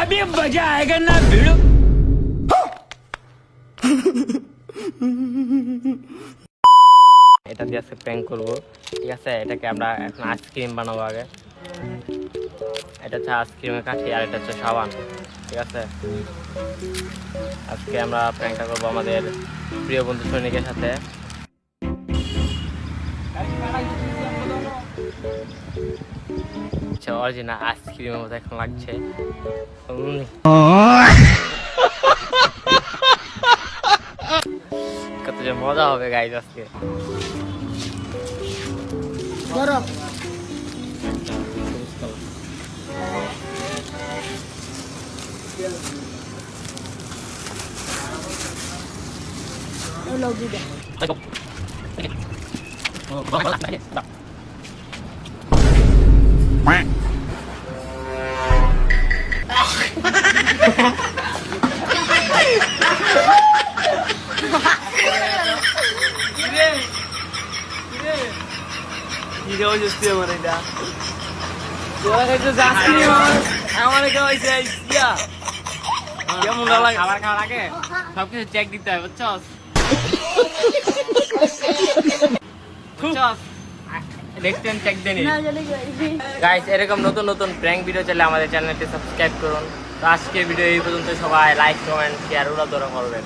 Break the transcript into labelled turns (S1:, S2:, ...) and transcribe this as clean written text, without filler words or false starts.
S1: अभी मजा आएगा ना भिड़ो।
S2: এটা দিয়ে আজকে প্র্যাঙ্ক করবো, ঠিক আছে। এটাকে আমরা এখন আইসক্রিম বানাবো আগে। এটা হচ্ছে আইসক্রিমের কাঠি আর এটা হচ্ছে সাবান, ঠিক আছে। আজকে আমরা প্র্যাঙ্কটা করবো আমাদের প্রিয় বন্ধু সৈনিকের সাথে। আচ্ছা, অরিজিনাল আইসক্রিমের মতো এখন লাগছে। কত যে মজা হবে গাইজ আজকে। খাবার খাওয়ার আগে সবকিছু চেক দিতে হয়, বুঝছস? দেখতেন চেক দেনি গাইস। এরকম নতুন নতুন প্র্যাঙ্ক ভিডিও চাইলে আমাদের চ্যানেলটি সাবস্ক্রাইব করুন। তো আজকের ভিডিও এই পর্যন্ত। সবাই লাইক কমেন্ট শেয়ার উড়াধরা করবেন।